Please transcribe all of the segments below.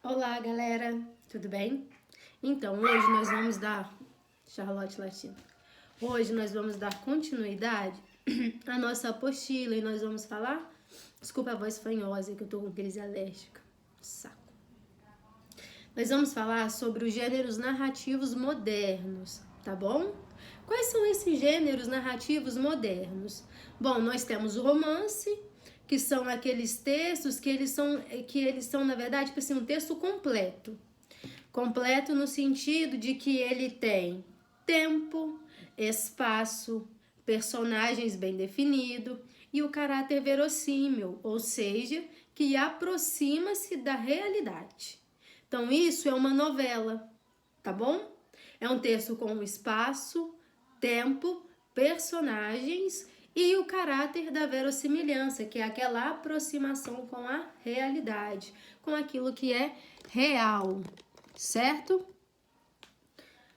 Olá, galera, tudo bem? Então, hoje nós vamos dar Charlotte Latino. Hoje nós vamos dar continuidade à nossa apostila e nós vamos falar. Desculpa a voz fanhosa que eu tô com crise alérgica. Saco. Nós vamos falar sobre os gêneros narrativos modernos, tá bom? Quais são esses gêneros narrativos modernos? Bom, nós temos o romance, que são aqueles textos que eles são na verdade, tipo assim, um texto completo. Completo no sentido de que ele tem tempo, espaço, personagens bem definidos e o caráter verossímil, ou seja, que aproxima-se da realidade. Então, isso é uma novela, tá bom? É um texto com espaço, tempo, personagens e o caráter da verossimilhança, que é aquela aproximação com a realidade, com aquilo que é real, certo?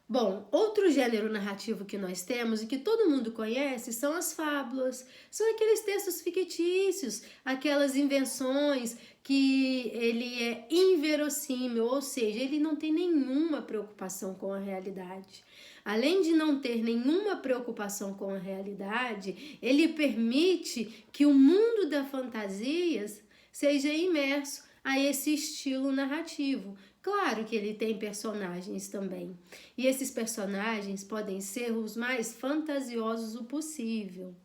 Bom, outro gênero narrativo que nós temos e que todo mundo conhece são as fábulas. São aqueles textos fictícios, aquelas invenções que ele é inverossímil, ou seja, ele não tem nenhuma preocupação com a realidade. Além de não ter nenhuma preocupação com a realidade, ele permite que o mundo das fantasias seja imerso a esse estilo narrativo. Claro que ele tem personagens também. E esses personagens podem ser os mais fantasiosos o possível.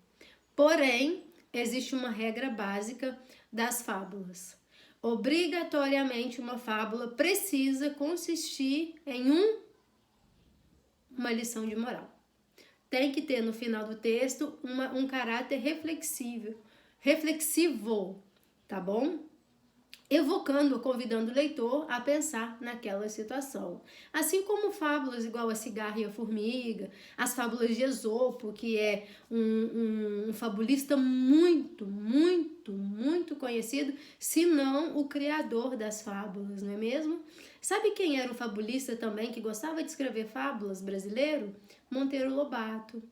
Porém, existe uma regra básica das fábulas. Obrigatoriamente, uma fábula precisa consistir em uma lição de moral. Tem que ter no final do texto um caráter reflexivo, tá bom? Evocando, convidando o leitor a pensar naquela situação. Assim como fábulas igual a Cigarra e a Formiga, as fábulas de Esopo, que é um fabulista muito conhecido, se não o criador das fábulas, não é mesmo? Sabe quem era um fabulista também que gostava de escrever fábulas brasileiro? Monteiro Lobato.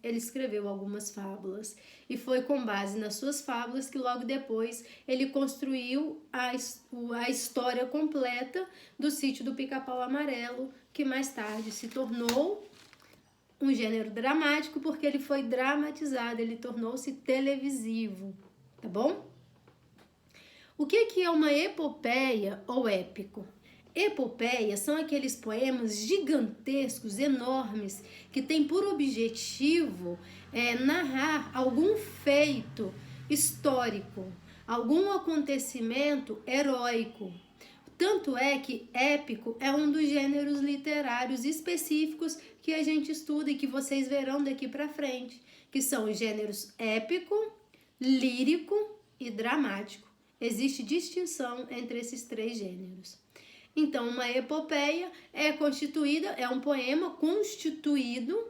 Ele escreveu algumas fábulas e foi com base nas suas fábulas que logo depois ele construiu a história completa do Sítio do Pica-Pau Amarelo, que mais tarde se tornou um gênero dramático porque ele foi dramatizado, ele tornou-se televisivo, tá bom? O que é uma epopeia ou épico? Epopeias são aqueles poemas gigantescos, enormes, que têm por objetivo narrar algum feito histórico, algum acontecimento heróico. Tanto é que épico é um dos gêneros literários específicos que a gente estuda e que vocês verão daqui para frente, que são os gêneros épico, lírico e dramático. Existe distinção entre esses três gêneros. Então, uma epopeia é um poema constituído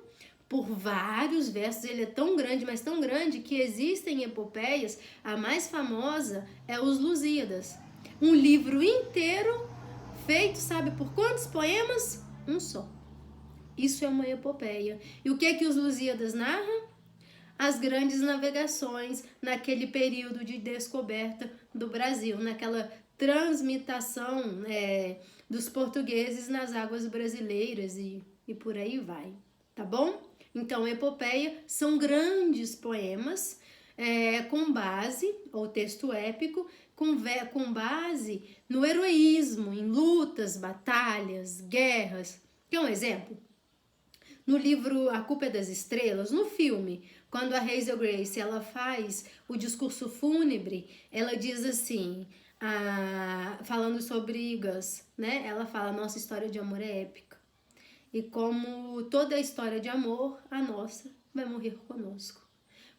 por vários versos. Ele é tão grande, mas tão grande, que existem epopeias. A mais famosa é os Lusíadas. Um livro inteiro feito, sabe por quantos poemas? Um só. Isso é uma epopeia. E o que os Lusíadas narram? As grandes navegações naquele período de descoberta do Brasil, naquela transmitação dos portugueses nas águas brasileiras e por aí vai, tá bom? Então, epopeia são grandes poemas com base, ou texto épico, com base no heroísmo, em lutas, batalhas, guerras. Quer um exemplo? No livro A Culpa é das Estrelas, no filme, quando a Hazel Grace ela faz o discurso fúnebre, ela diz assim, falando sobre Gus, né? Ela fala, nossa história de amor é épica. E como toda a história de amor, a nossa vai morrer conosco.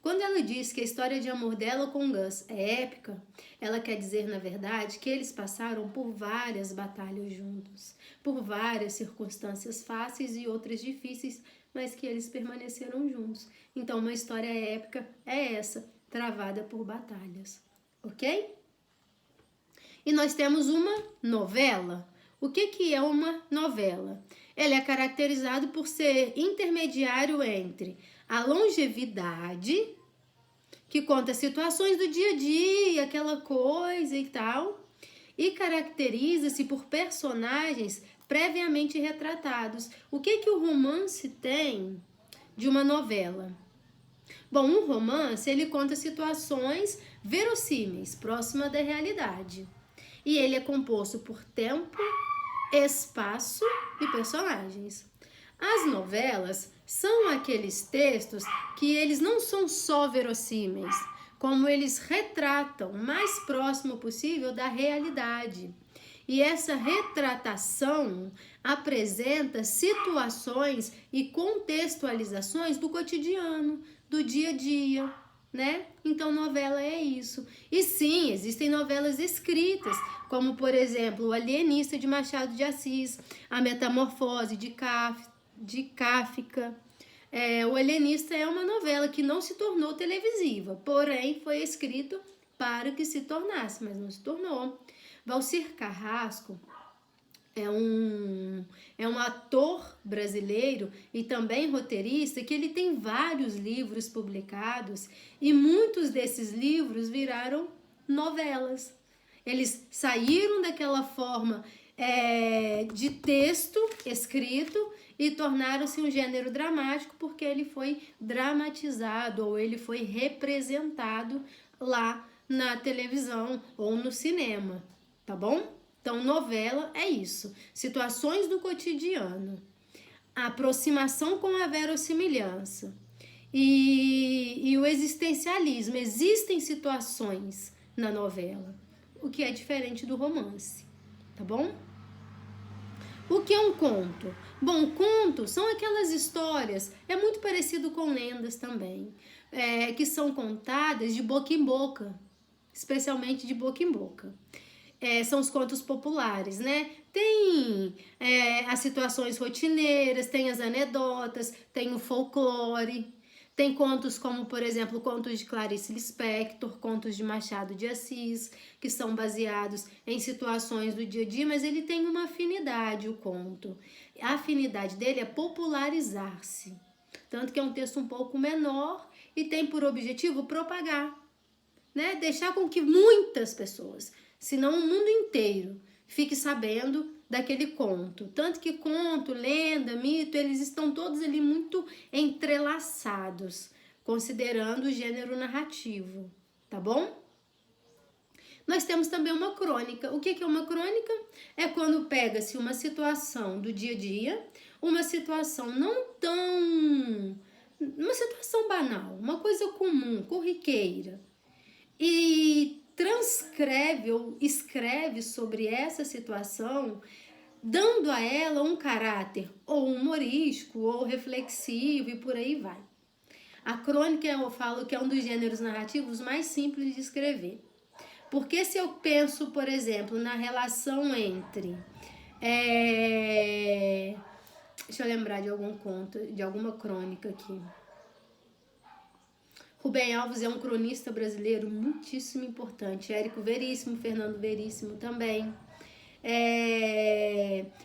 Quando ela diz que a história de amor dela com Gus é épica, ela quer dizer, na verdade, que eles passaram por várias batalhas juntos, por várias circunstâncias fáceis e outras difíceis, mas que eles permaneceram juntos. Então, uma história épica é essa, travada por batalhas, ok? E nós temos uma novela. O que é uma novela? Ela é caracterizada por ser intermediário entre a longevidade, que conta situações do dia a dia, aquela coisa e tal, e caracteriza-se por personagens previamente retratados. O que o romance tem de uma novela? Bom, um romance, ele conta situações verossímeis, próximas da realidade. E ele é composto por tempo, espaço e personagens. As novelas são aqueles textos que eles não são só verossímeis, como eles retratam o mais próximo possível da realidade. E essa retratação apresenta situações e contextualizações do cotidiano, do dia a dia, né? Então, novela é isso. E sim, existem novelas escritas, como, por exemplo, O Alienista, de Machado de Assis, A Metamorfose, de Kafka. O Alienista é uma novela que não se tornou televisiva, porém foi escrito para que se tornasse, mas não se tornou. Valcir Carrasco é um ator brasileiro e também roteirista que ele tem vários livros publicados e muitos desses livros viraram novelas. Eles saíram daquela forma de texto escrito e tornaram-se um gênero dramático porque ele foi dramatizado ou ele foi representado lá na televisão ou no cinema, tá bom? Então, novela é isso, situações do cotidiano, a aproximação com a verossimilhança e o existencialismo. Existem situações na novela, o que é diferente do romance, tá bom? O que é um conto? Bom, conto são aquelas histórias, é muito parecido com lendas também, que são contadas de boca em boca, especialmente de boca em boca. São os contos populares, né? Tem as situações rotineiras, tem as anedotas, tem o folclore, tem contos como, por exemplo, contos de Clarice Lispector, contos de Machado de Assis, que são baseados em situações do dia a dia, mas ele tem uma afinidade, o conto. A afinidade dele é popularizar-se, tanto que é um texto um pouco menor e tem por objetivo propagar, né? Deixar com que muitas pessoas, se não o mundo inteiro, fique sabendo daquele conto. Tanto que conto, lenda, mito, eles estão todos ali muito entrelaçados, considerando o gênero narrativo, tá bom? Nós temos também uma crônica. O que é uma crônica? É quando pega-se uma situação do dia a dia, uma situação uma situação banal, uma coisa comum, corriqueira, e transcreve ou escreve sobre essa situação, dando a ela um caráter ou humorístico ou reflexivo e por aí vai. A crônica, eu falo que é um dos gêneros narrativos mais simples de escrever. Porque se eu penso, por exemplo, na relação entre... Deixa eu lembrar de algum conto, de alguma crônica aqui. Rubem Alves é um cronista brasileiro muitíssimo importante. Érico Veríssimo, Fernando Veríssimo também.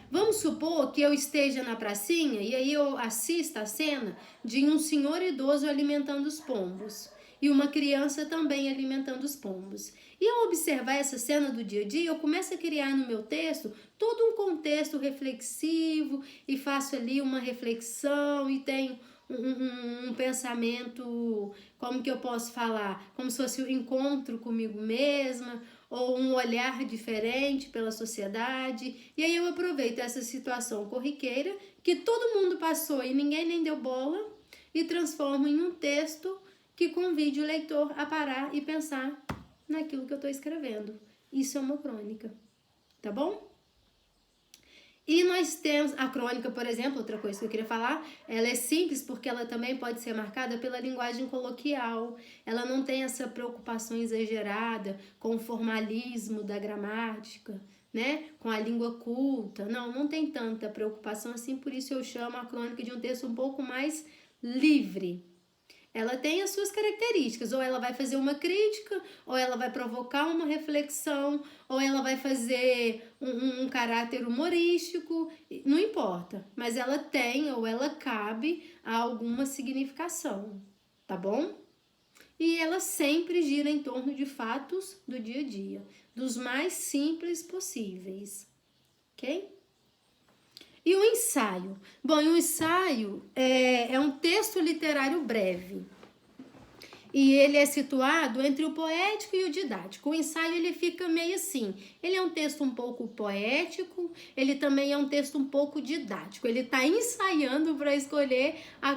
Vamos supor que eu esteja na pracinha e aí eu assista a cena de um senhor idoso alimentando os pombos e uma criança também alimentando os pombos. E ao observar essa cena do dia a dia, eu começo a criar no meu texto todo um contexto reflexivo e faço ali uma reflexão e tenho um pensamento, como que eu posso falar? Como se fosse um encontro comigo mesma, ou um olhar diferente pela sociedade. E aí eu aproveito essa situação corriqueira, que todo mundo passou e ninguém nem deu bola, e transformo em um texto que convide o leitor a parar e pensar naquilo que eu estou escrevendo. Isso é uma crônica, tá bom? E nós temos a crônica, por exemplo, outra coisa que eu queria falar, ela é simples porque ela também pode ser marcada pela linguagem coloquial. Ela não tem essa preocupação exagerada com o formalismo da gramática, né? Com a língua culta. Não tem tanta preocupação assim, por isso eu chamo a crônica de um texto um pouco mais livre. Ela tem as suas características, ou ela vai fazer uma crítica, ou ela vai provocar uma reflexão, ou ela vai fazer um caráter humorístico, não importa, mas ela tem ou ela cabe a alguma significação, tá bom? e ela sempre gira em torno de fatos do dia a dia, dos mais simples possíveis, ok? E o ensaio? Bom, o ensaio é um texto literário breve, e ele é situado entre o poético e o didático. O ensaio ele fica meio assim, ele é um texto um pouco poético, ele também é um texto um pouco didático, ele está ensaiando para escolher a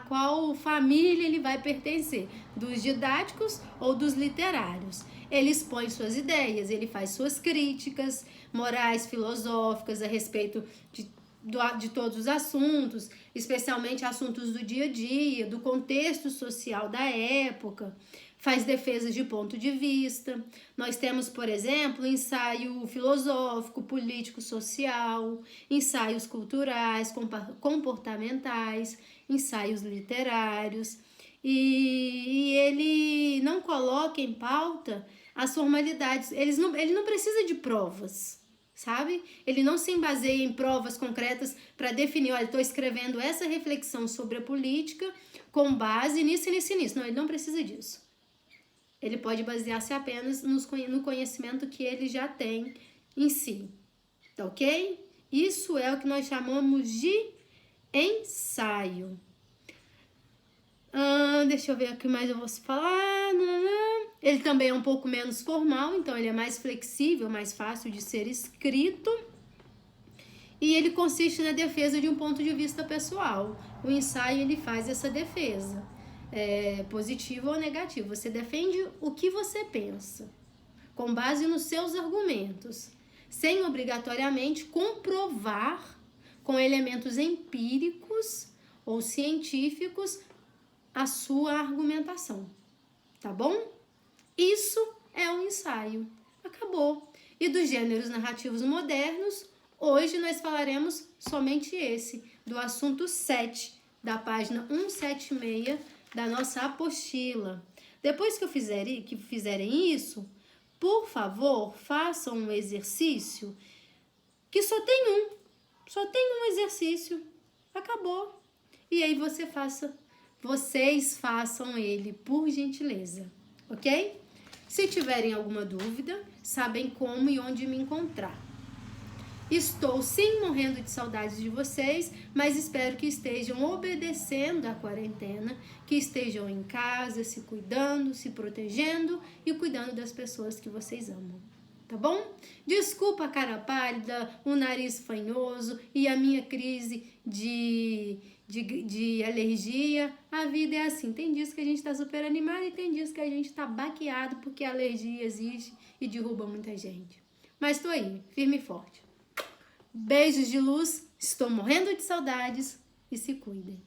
qual família ele vai pertencer, dos didáticos ou dos literários. Ele expõe suas ideias, ele faz suas críticas morais, filosóficas a respeito de todos os assuntos, especialmente assuntos do dia a dia, do contexto social da época, faz defesas de ponto de vista. Nós temos, por exemplo, ensaio filosófico, político, social, ensaios culturais, comportamentais, ensaios literários, e ele não coloca em pauta as formalidades, ele não precisa de provas, sabe? Ele não se baseia em provas concretas para definir, olha, estou escrevendo essa reflexão sobre a política com base nisso. Não, ele não precisa disso. Ele pode basear-se apenas no conhecimento que ele já tem em si, ok? Isso é o que nós chamamos de ensaio. Deixa eu ver o que mais eu vou falar. Ele também é um pouco menos formal, então ele é mais flexível, mais fácil de ser escrito. E ele consiste na defesa de um ponto de vista pessoal. O ensaio ele faz essa defesa, positivo ou negativo. Você defende o que você pensa, com base nos seus argumentos, sem obrigatoriamente comprovar com elementos empíricos ou científicos a sua argumentação, tá bom? Isso é um ensaio. Acabou. E dos gêneros narrativos modernos, hoje nós falaremos somente esse, do assunto 7, da página 176 da nossa apostila. Depois que fizerem isso, por favor, façam um exercício que só tem um exercício. Acabou. E aí vocês façam ele, por gentileza, ok? Se tiverem alguma dúvida, sabem como e onde me encontrar. Estou sim morrendo de saudades de vocês, mas espero que estejam obedecendo à quarentena, que estejam em casa, se cuidando, se protegendo e cuidando das pessoas que vocês amam. Tá bom? Desculpa a cara pálida, o nariz fanhoso e a minha crise de alergia. A vida é assim, tem dias que a gente tá super animado e tem dias que a gente tá baqueado porque a alergia existe e derruba muita gente. Mas tô aí, firme e forte. Beijos de luz, estou morrendo de saudades e se cuidem.